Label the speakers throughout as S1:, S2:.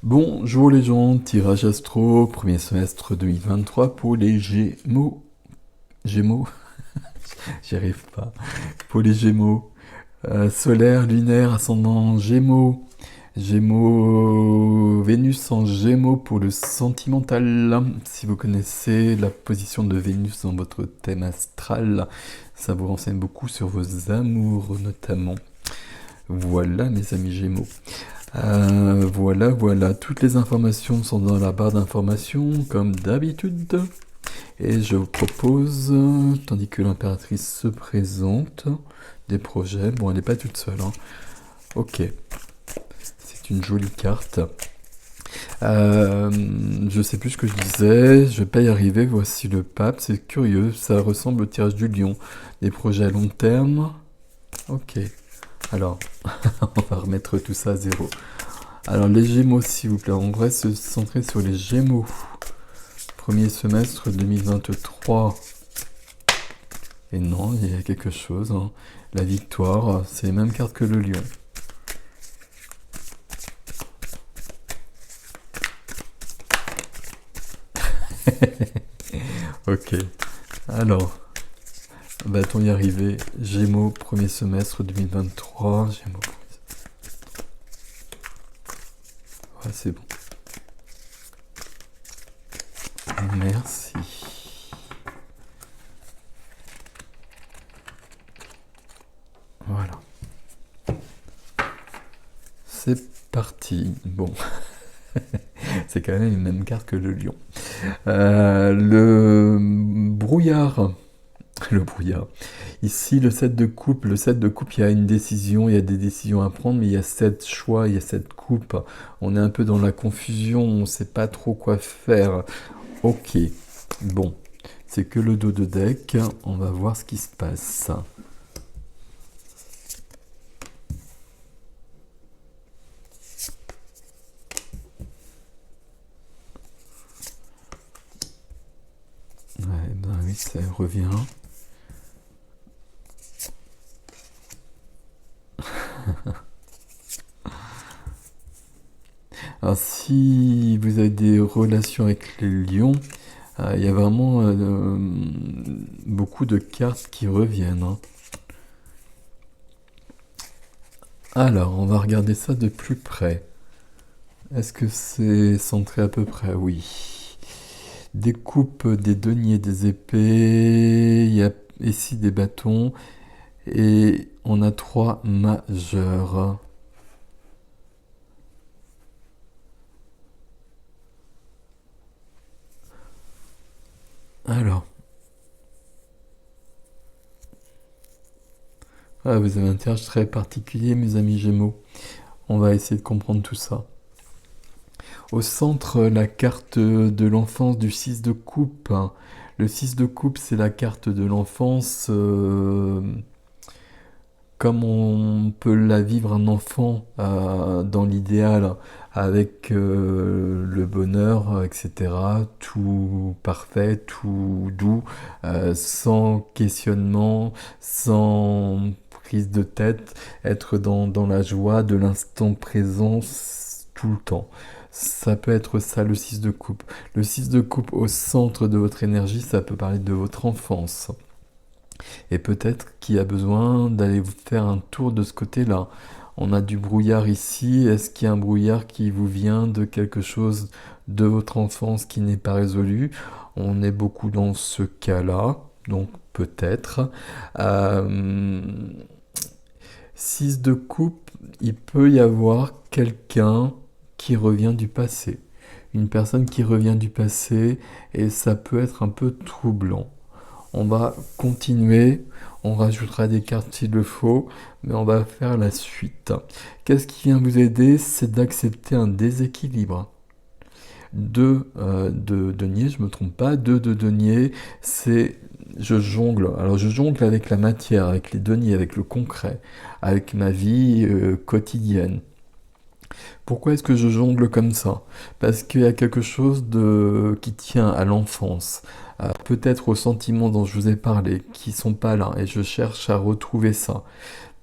S1: Bonjour les gens, tirage astro, premier semestre 2023 pour les Gémeaux. Gémeaux? J'y arrive pas. Pour les Gémeaux. Solaire, lunaire, ascendant Gémeaux. Gémeaux, Vénus en Gémeaux pour le sentimental. Si vous connaissez la position de Vénus dans votre thème astral, ça vous renseigne beaucoup sur vos amours notamment. Voilà mes amis Gémeaux. Voilà, toutes les informations sont dans la barre d'informations, comme d'habitude. Et je vous propose, tandis que l'impératrice se présente, des projets. Bon, elle n'est pas toute seule, hein. Ok, c'est une jolie carte. Je sais plus ce que je disais, je vais pas y arriver. Voici le pape, c'est curieux, ça ressemble au tirage du lion. Des projets à long terme. Ok, alors, on va remettre tout ça à zéro. Alors les Gémeaux s'il vous plaît, on va se centrer sur les Gémeaux. Premier semestre 2023. Et non, il y a quelque chose, hein. La victoire, c'est les mêmes cartes que le lion. Ok, alors, va-t-on y arriver? Gémeaux, premier semestre 2023. Gémeaux. Ouais, c'est bon. Merci. Voilà. C'est parti. Bon. C'est quand même les mêmes cartes que le lion. Le brouillard. Le brouillard. Ici, le 7 de coupe. Le 7 de coupe, il y a une décision, il y a des décisions à prendre, mais il y a 7 choix, il y a 7 coupes. On est un peu dans la confusion, on ne sait pas trop quoi faire. Ok, bon, c'est que le dos de deck. On va voir ce qui se passe. Ouais, ben oui, ça revient. Alors, si vous avez des relations avec les lions, il y a vraiment beaucoup de cartes qui reviennent, hein. Alors, on va regarder ça de plus près. Est-ce que c'est centré à peu près? Oui. Des coupes, des deniers, des épées, il y a ici des bâtons, et on a 3 majeurs. Alors, vous avez un tirage très particulier, mes amis Gémeaux. On va essayer de comprendre tout ça. Au centre, la carte de l'enfance du 6 de coupe. Le 6 de coupe, c'est la carte de l'enfance comme on peut la vivre un enfant dans l'idéal, avec le bonheur, etc. Tout parfait, tout doux, sans questionnement, sans prise de tête, être dans la joie de l'instant présent tout le temps. Ça peut être ça le 6 de coupe. Le 6 de coupe au centre de votre énergie, ça peut parler de votre enfance. Et peut-être qu'il y a besoin d'aller vous faire un tour de ce côté-là. On a du brouillard ici. Est-ce qu'il y a un brouillard qui vous vient de quelque chose de votre enfance qui n'est pas résolu? On est beaucoup dans ce cas-là, donc peut-être. 6 de coupe, il peut y avoir quelqu'un qui revient du passé. Une personne qui revient du passé, et ça peut être un peu troublant. On va continuer, on rajoutera des cartes s'il le faut, mais on va faire la suite. Qu'est-ce qui vient vous aider? C'est d'accepter un déséquilibre. 2 de denier, je me trompe pas, 2 de denier, c'est je jongle. Alors je jongle avec la matière, avec les deniers, avec le concret, avec ma vie quotidienne. Pourquoi est-ce que je jongle comme ça? Parce qu'il y a quelque chose qui tient à l'enfance, peut-être aux sentiments dont je vous ai parlé, qui sont pas là, et je cherche à retrouver ça.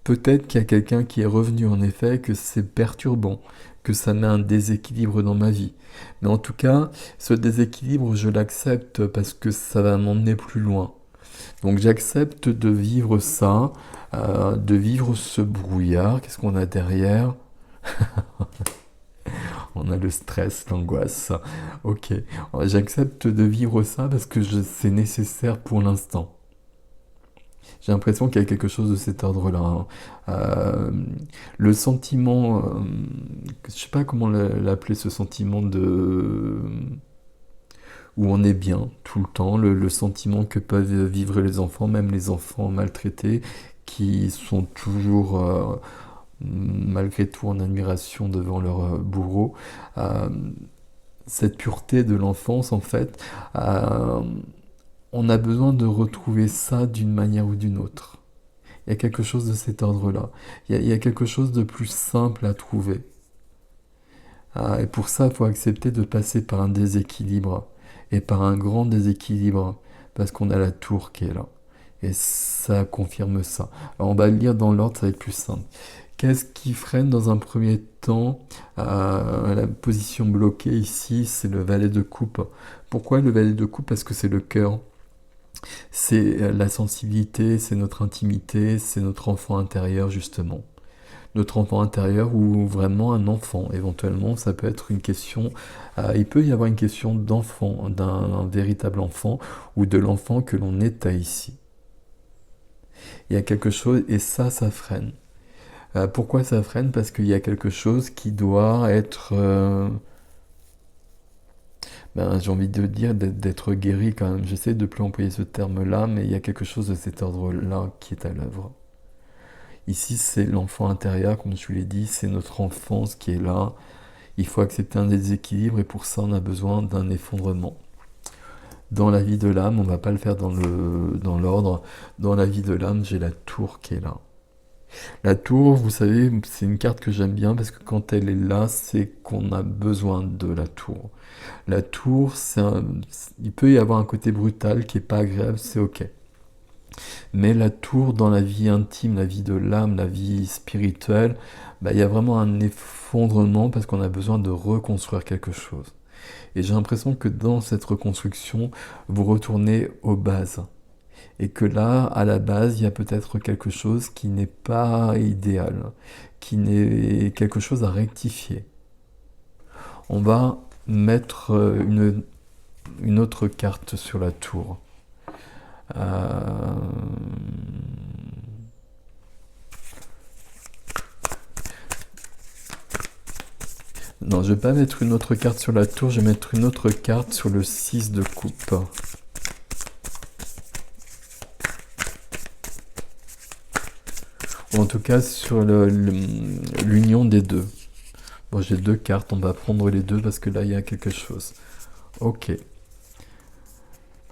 S1: Peut-être qu'il y a quelqu'un qui est revenu en effet, que c'est perturbant, que ça met un déséquilibre dans ma vie. Mais en tout cas, ce déséquilibre, je l'accepte parce que ça va m'emmener plus loin. Donc j'accepte de vivre ça, de vivre ce brouillard. Qu'est-ce qu'on a derrière? On a le stress, l'angoisse. Ok, j'accepte de vivre ça parce que c'est nécessaire pour l'instant. J'ai l'impression qu'il y a quelque chose de cet ordre-là, hein. Euh, le sentiment, je sais pas comment l'appeler, ce sentiment de où on est bien tout le temps, le sentiment que peuvent vivre les enfants, même les enfants maltraités, qui sont toujours malgré tout en admiration devant leur bourreau. Euh, cette pureté de l'enfance, en fait, euh, on a besoin de retrouver ça d'une manière ou d'une autre. Il y a quelque chose de cet ordre-là. Il y a quelque chose de plus simple à trouver. Et pour ça, il faut accepter de passer par un déséquilibre. Et par un grand déséquilibre. Parce qu'on a la tour qui est là. Et ça confirme ça. Alors on va le lire dans l'ordre, ça va être plus simple. Qu'est-ce qui freine dans un premier temps la position bloquée ici? C'est le valet de coupe. Pourquoi le valet de coupe? Parce que c'est le cœur. C'est la sensibilité, c'est notre intimité, c'est notre enfant intérieur justement. Notre enfant intérieur ou vraiment un enfant. Éventuellement, ça peut être une question, il peut y avoir une question d'enfant, d'un véritable enfant ou de l'enfant que l'on est à ici. Il y a quelque chose et ça freine. Pourquoi ça freine? Parce qu'il y a quelque chose qui doit être, j'ai envie de dire, d'être guéri quand même. J'essaie de plus employer ce terme-là, mais il y a quelque chose de cet ordre-là qui est à l'œuvre. Ici, c'est l'enfant intérieur, comme je vous l'ai dit, c'est notre enfance qui est là. Il faut accepter un déséquilibre et pour ça, on a besoin d'un effondrement. Dans la vie de l'âme, on ne va pas le faire dans l'ordre. Dans la vie de l'âme, j'ai la tour qui est là. La tour, vous savez, c'est une carte que j'aime bien parce que quand elle est là, c'est qu'on a besoin de la tour. La tour, il peut y avoir un côté brutal qui est pas agréable, c'est ok. Mais la tour dans la vie intime, la vie de l'âme, la vie spirituelle, il y a vraiment un effondrement parce qu'on a besoin de reconstruire quelque chose. Et j'ai l'impression que dans cette reconstruction, vous retournez aux bases. Et que là, à la base, il y a peut-être quelque chose qui n'est pas idéal, qui n'est quelque chose à rectifier. On va mettre une autre carte sur la tour. Non, je vais pas mettre une autre carte sur la tour, je vais mettre une autre carte sur le 6 de coupe. Ou en tout cas sur l'union des deux. Bon, j'ai deux cartes, on va prendre les deux parce que là, il y a quelque chose. Ok.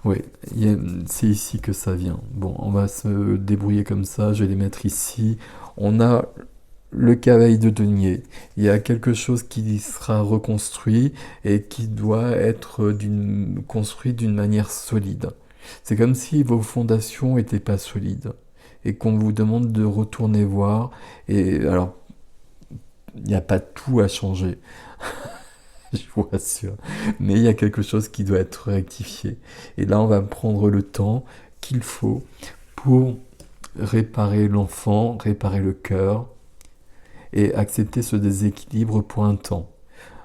S1: Oui, c'est ici que ça vient. Bon, on va se débrouiller comme ça, je vais les mettre ici. On a le cavalier de denier. Il y a quelque chose qui sera reconstruit et qui doit être construit d'une manière solide. C'est comme si vos fondations n'étaient pas solides et qu'on vous demande de retourner voir. Et alors, il n'y a pas tout à changer, je vous rassure. Mais il y a quelque chose qui doit être rectifié. Et là, on va prendre le temps qu'il faut pour réparer l'enfant, réparer le cœur et accepter ce déséquilibre pour un temps.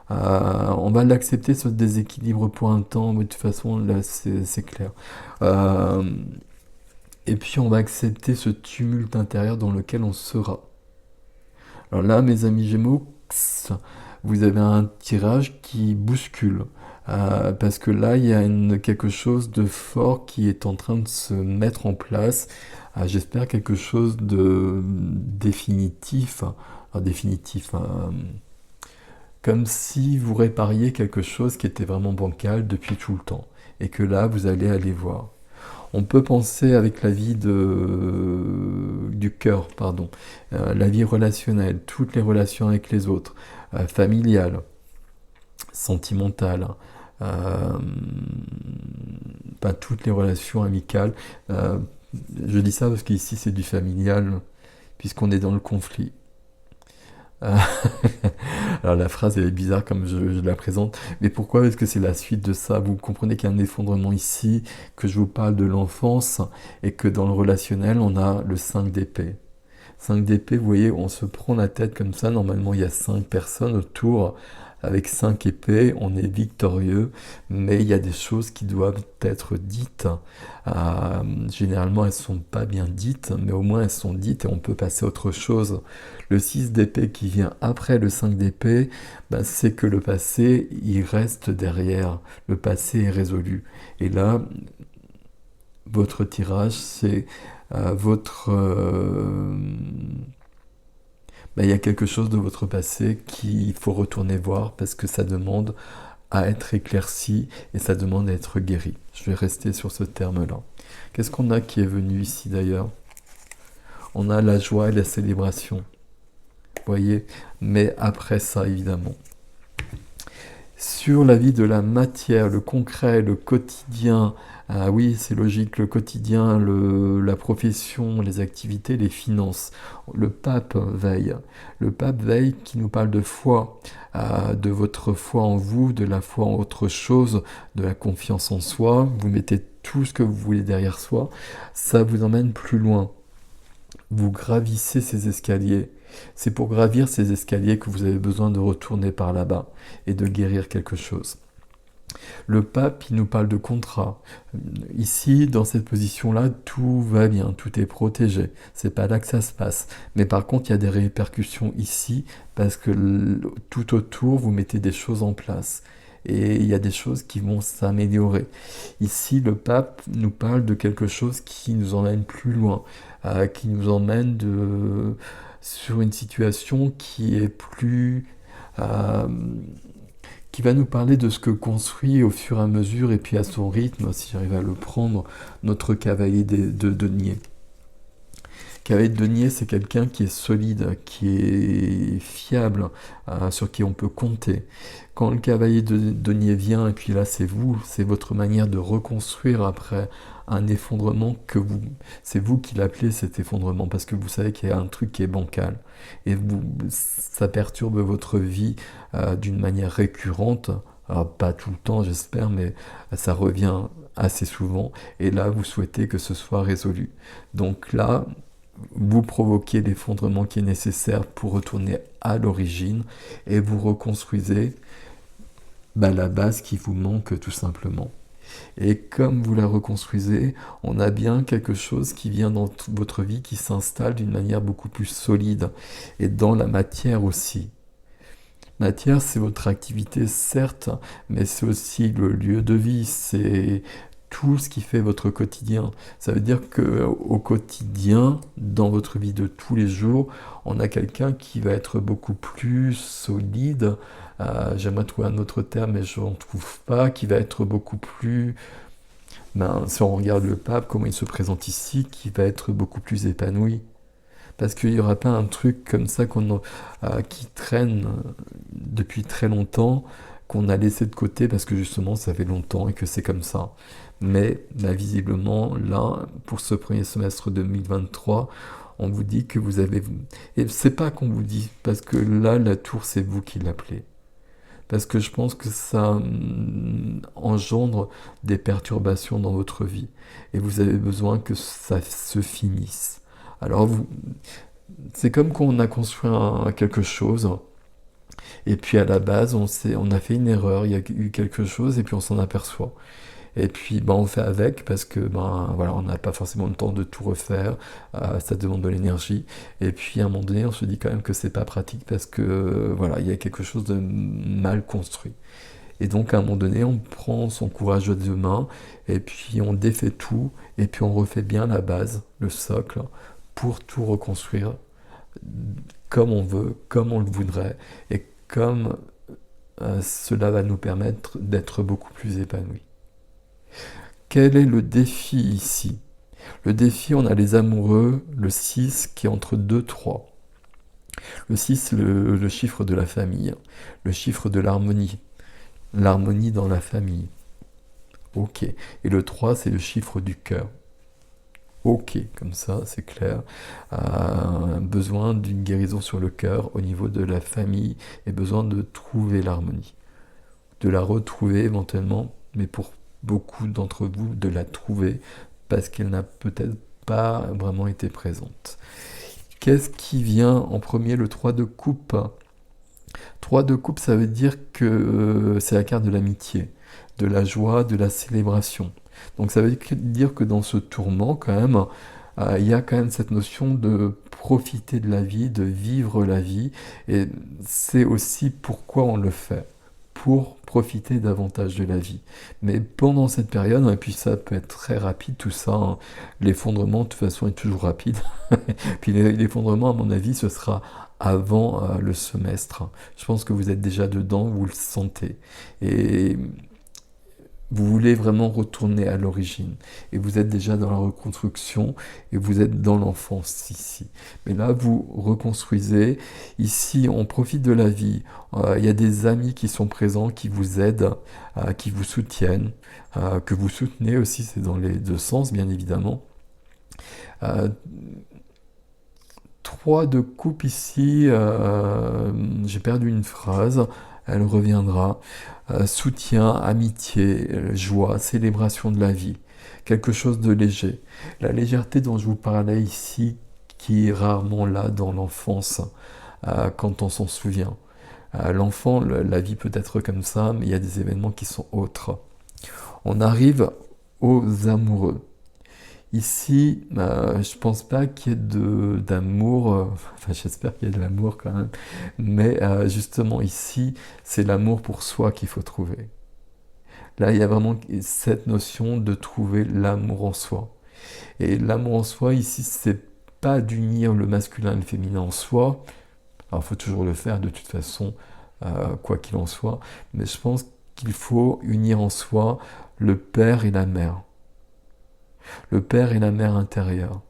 S1: On va l'accepter, ce déséquilibre pour un temps, mais de toute façon, là, c'est clair. Et puis, on va accepter ce tumulte intérieur dans lequel on sera. Alors là, mes amis Gémeaux, vous avez un tirage qui bouscule. Parce que là, il y a quelque chose de fort qui est en train de se mettre en place. J'espère quelque chose de définitif. Définitif. Comme si vous répariez quelque chose qui était vraiment bancal depuis tout le temps. Et que là, vous allez aller voir. On peut penser avec la vie du cœur, pardon, la vie relationnelle, toutes les relations avec les autres, familiales, sentimentales, pas toutes les relations amicales. Je dis ça parce qu'ici c'est du familial, puisqu'on est dans le conflit. Euh, Alors la phrase elle est bizarre comme je la présente, mais pourquoi est-ce que c'est la suite de ça? Vous comprenez qu'il y a un effondrement ici, que je vous parle de l'enfance, et que dans le relationnel, on a le 5 d'épée. 5 d'épée, vous voyez, on se prend la tête comme ça, normalement il y a 5 personnes autour, avec 5 épées, on est victorieux, mais il y a des choses qui doivent être dites. Généralement, elles ne sont pas bien dites, mais au moins elles sont dites et on peut passer à autre chose. Le 6 d'épée qui vient après le 5 d'épée, ben, c'est que le passé, il reste derrière. Le passé est résolu. Et là, votre tirage, c'est votre... ben, il y a quelque chose de votre passé qu'il faut retourner voir parce que ça demande à être éclairci et ça demande à être guéri. Je vais rester sur ce terme-là. Qu'est-ce qu'on a qui est venu ici d'ailleurs? On a la joie et la célébration. Vous voyez? Mais après ça, évidemment. Sur la vie de la matière, le concret, le quotidien, ah oui, c'est logique, le quotidien, la profession, les activités, les finances. Le pape veille. Le pape veille qui nous parle de foi, de votre foi en vous, de la foi en autre chose, de la confiance en soi. Vous mettez tout ce que vous voulez derrière soi. Ça vous emmène plus loin. Vous gravissez ces escaliers. C'est pour gravir ces escaliers que vous avez besoin de retourner par là-bas et de guérir quelque chose. Le pape, il nous parle de contrat. Ici, dans cette position-là, tout va bien, tout est protégé. C'est pas là que ça se passe. Mais par contre, il y a des répercussions ici parce que tout autour, vous mettez des choses en place. Et il y a des choses qui vont s'améliorer. Ici, le pape nous parle de quelque chose qui nous emmène plus loin, qui nous emmène sur une situation qui est plus... qui va nous parler de ce que construit au fur et à mesure et puis à son rythme, si j'arrive à le prendre, notre cavalier de denier. Cavalier de denier, c'est quelqu'un qui est solide, qui est fiable, sur qui on peut compter. Quand le cavalier de denier vient, et puis là c'est vous, c'est votre manière de reconstruire après un effondrement c'est vous qui l'appelez cet effondrement, parce que vous savez qu'il y a un truc qui est bancal. Et ça perturbe votre vie d'une manière récurrente. Alors pas tout le temps j'espère, mais ça revient assez souvent. Et là, vous souhaitez que ce soit résolu. Donc là, vous provoquez l'effondrement qui est nécessaire pour retourner à l'origine et vous reconstruisez la base qui vous manque tout simplement. Et comme vous la reconstruisez, on a bien quelque chose qui vient dans votre vie qui s'installe d'une manière beaucoup plus solide et dans la matière aussi. Matière, c'est votre activité, certes, mais c'est aussi le lieu de vie, c'est tout ce qui fait votre quotidien. Ça veut dire que au quotidien, dans votre vie de tous les jours, on a quelqu'un qui va être beaucoup plus solide. J'aimerais trouver un autre terme, mais je n'en trouve pas. Qui va être beaucoup plus... si on regarde le pape, comment il se présente ici, qui va être beaucoup plus épanoui. Parce qu'il n'y aura pas un truc comme ça qui traîne depuis très longtemps, qu'on a laissé de côté parce que justement ça fait longtemps et que c'est comme ça. Mais visiblement, là, pour ce premier semestre 2023, on vous dit que vous avez... Et c'est pas qu'on vous dit, parce que là, la tour, c'est vous qui l'appelez. Parce que je pense que ça engendre des perturbations dans votre vie. Et vous avez besoin que ça se finisse. Alors, c'est comme quand on a construit quelque chose, et puis à la base, on a fait une erreur, il y a eu quelque chose, et puis on s'en aperçoit. Et puis on fait avec parce que voilà, on n'a pas forcément le temps de tout refaire, ça demande de l'énergie. Et puis à un moment donné, on se dit quand même que c'est pas pratique parce que voilà, il y a quelque chose de mal construit. Et donc à un moment donné, on prend son courage à deux mains et puis on défait tout et puis on refait bien la base, le socle, pour tout reconstruire comme on veut, comme on le voudrait et comme cela va nous permettre d'être beaucoup plus épanouis. Quel est le défi ici? Le défi, on a les amoureux, le 6 qui est entre 2 3. Le 6, le chiffre de la famille, le chiffre de l'harmonie dans la famille. Ok. Et le 3, c'est le chiffre du cœur. Ok, comme ça, c'est clair. Besoin d'une guérison sur le cœur au niveau de la famille et besoin de trouver l'harmonie. De la retrouver éventuellement, mais pour beaucoup d'entre vous, de la trouver parce qu'elle n'a peut-être pas vraiment été présente. Qu'est-ce qui vient en premier? Le 3 de coupe. 3 de coupe, ça veut dire que c'est la carte de l'amitié, de la joie, de la célébration. Donc ça veut dire que dans ce tourment, quand même, il y a quand même cette notion de profiter de la vie, de vivre la vie, et c'est aussi pourquoi on le fait, pour profiter davantage de la vie. Mais pendant cette période, et puis ça peut être très rapide tout ça, hein, l'effondrement de toute façon est toujours rapide, puis l'effondrement à mon avis ce sera avant le semestre. Je pense que vous êtes déjà dedans, vous le sentez. Et vous voulez vraiment retourner à l'origine. Et vous êtes déjà dans la reconstruction et vous êtes dans l'enfance ici. Mais là, vous reconstruisez. Ici, on profite de la vie. Il y a des amis qui sont présents, qui vous aident, qui vous soutiennent, que vous soutenez aussi. C'est dans les deux sens, bien évidemment. Euh, 3 de coupe ici, j'ai perdu une phrase, elle reviendra. Soutien, amitié, joie, célébration de la vie, quelque chose de léger. La légèreté dont je vous parlais ici, qui est rarement là dans l'enfance, quand on s'en souvient. L'enfant, la vie peut être comme ça, mais il y a des événements qui sont autres. On arrive aux amoureux. Ici, je pense pas qu'il y ait d'amour, enfin j'espère qu'il y a de l'amour quand même, mais justement ici, c'est l'amour pour soi qu'il faut trouver. Là, il y a vraiment cette notion de trouver l'amour en soi. Et l'amour en soi, ici, c'est pas d'unir le masculin et le féminin en soi. Alors, il faut toujours le faire de toute façon, quoi qu'il en soit. Mais je pense qu'il faut unir en soi le père et la mère. Le père et la mère intérieure.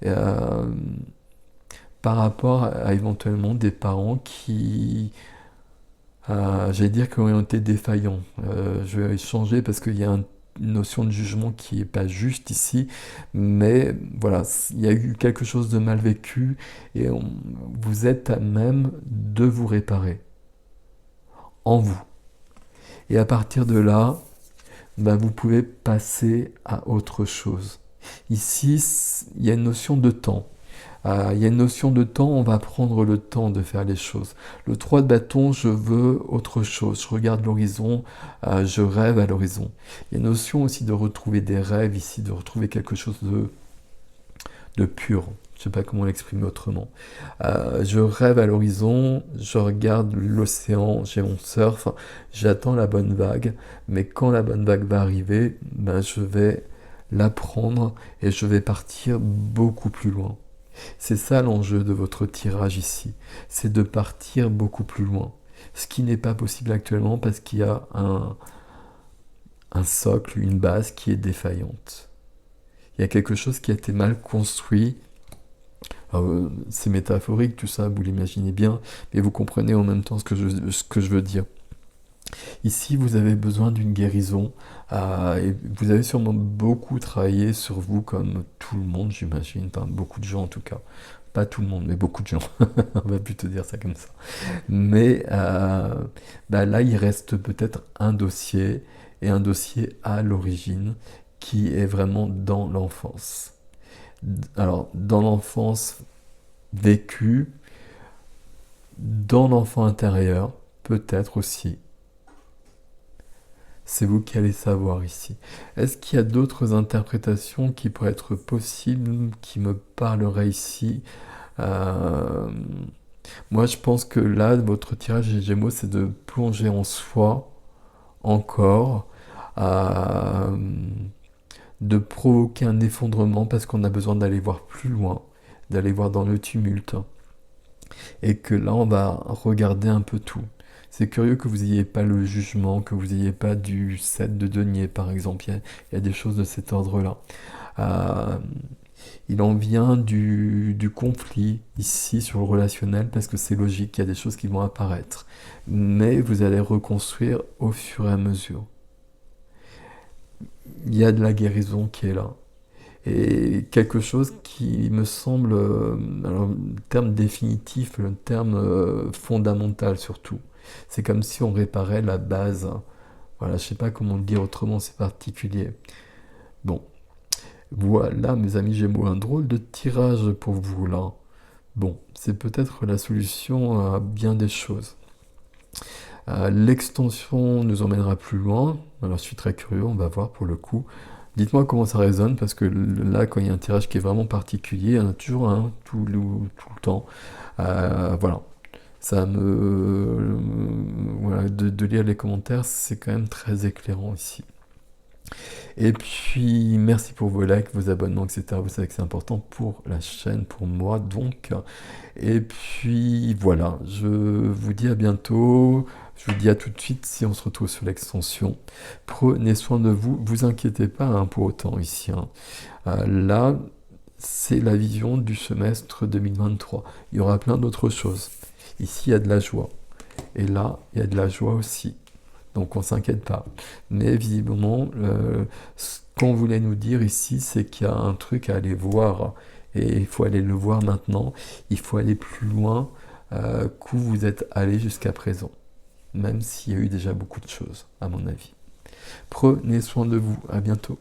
S1: Et, par rapport à éventuellement des parents qui, j'allais dire, qui ont été défaillants. Je vais changer parce qu'il y a une notion de jugement qui n'est pas juste ici, mais voilà, il y a eu quelque chose de mal vécu et vous êtes à même de vous réparer en vous. Et à partir de là, ben, vous pouvez passer à autre chose. Ici, il y a une notion de temps. Il y a une notion de temps, on va prendre le temps de faire les choses. Le 3 de bâton, je veux autre chose. Je regarde l'horizon, je rêve à l'horizon. Il y a une notion aussi de retrouver des rêves ici, de retrouver quelque chose de pur. Je ne sais pas comment l'exprimer autrement. Je rêve à l'horizon, je regarde l'océan, j'ai mon surf, j'attends la bonne vague, mais quand la bonne vague va arriver, ben, je vais la prendre et je vais partir beaucoup plus loin. C'est ça l'enjeu de votre tirage ici, c'est de partir beaucoup plus loin. Ce qui n'est pas possible actuellement parce qu'il y a un socle, une base qui est défaillante. Il y a quelque chose qui a été mal construit. C'est métaphorique tout ça, vous l'imaginez bien, mais vous comprenez en même temps ce que je veux dire. Ici, vous avez besoin d'une guérison et vous avez sûrement beaucoup travaillé sur vous, comme tout le monde, j'imagine, enfin, beaucoup de gens en tout cas. Pas tout le monde, mais beaucoup de gens. On va plutôt dire ça comme ça. Mais bah là, il reste peut-être un dossier, et un dossier à l'origine, qui est vraiment dans l'enfance. Alors, dans l'enfance vécue, dans l'enfant intérieur, peut-être aussi. C'est vous qui allez savoir ici. Est-ce qu'il y a d'autres interprétations qui pourraient être possibles, qui me parleraient ici? Euh, Moi, je pense que là, votre tirage des Gémeaux, c'est de plonger en soi encore, euh, de provoquer un effondrement parce qu'on a besoin d'aller voir plus loin, d'aller voir dans le tumulte. Et que là, on va regarder un peu tout. C'est curieux que vous n'ayez pas le jugement, que vous n'ayez pas du 7 de denier, par exemple. Il y a des choses de cet ordre-là. Euh, il en vient du conflit ici sur le relationnel parce que c'est logique, il y a des choses qui vont apparaître. Mais vous allez reconstruire au fur et à mesure. Il y a de la guérison qui est là. Et quelque chose qui me semble, alors, le terme définitif, le terme fondamental surtout. C'est comme si on réparait la base. Voilà, je sais pas comment le dire autrement, c'est particulier. Bon, voilà, mes amis Gémeaux, un drôle de tirage pour vous là. Bon, c'est peut-être la solution à bien des choses. L'extension nous emmènera plus loin. Alors, je suis très curieux, on va voir pour le coup. Dites-moi comment ça résonne, parce que là, quand il y a un tirage qui est vraiment particulier, il y en a toujours un tout le temps. Voilà. Ça me. Voilà, de lire les commentaires, c'est quand même très éclairant ici. Et puis, merci pour vos likes, vos abonnements, etc. Vous savez que c'est important pour la chaîne, pour moi, donc. Et puis, voilà, je vous dis à bientôt. Je vous dis à tout de suite si on se retrouve sur l'extension. Prenez soin de vous, vous inquiétez pas hein, pour autant ici. Hein. Là, c'est la vision du semestre 2023. Il y aura plein d'autres choses. Ici, il y a de la joie. Et là, il y a de la joie aussi. Donc on ne s'inquiète pas. Mais visiblement, ce qu'on voulait nous dire ici, c'est qu'il y a un truc à aller voir. Et il faut aller le voir maintenant. Il faut aller plus loin qu'où vous êtes allé jusqu'à présent. Même s'il y a eu déjà beaucoup de choses, à mon avis. Prenez soin de vous. À bientôt.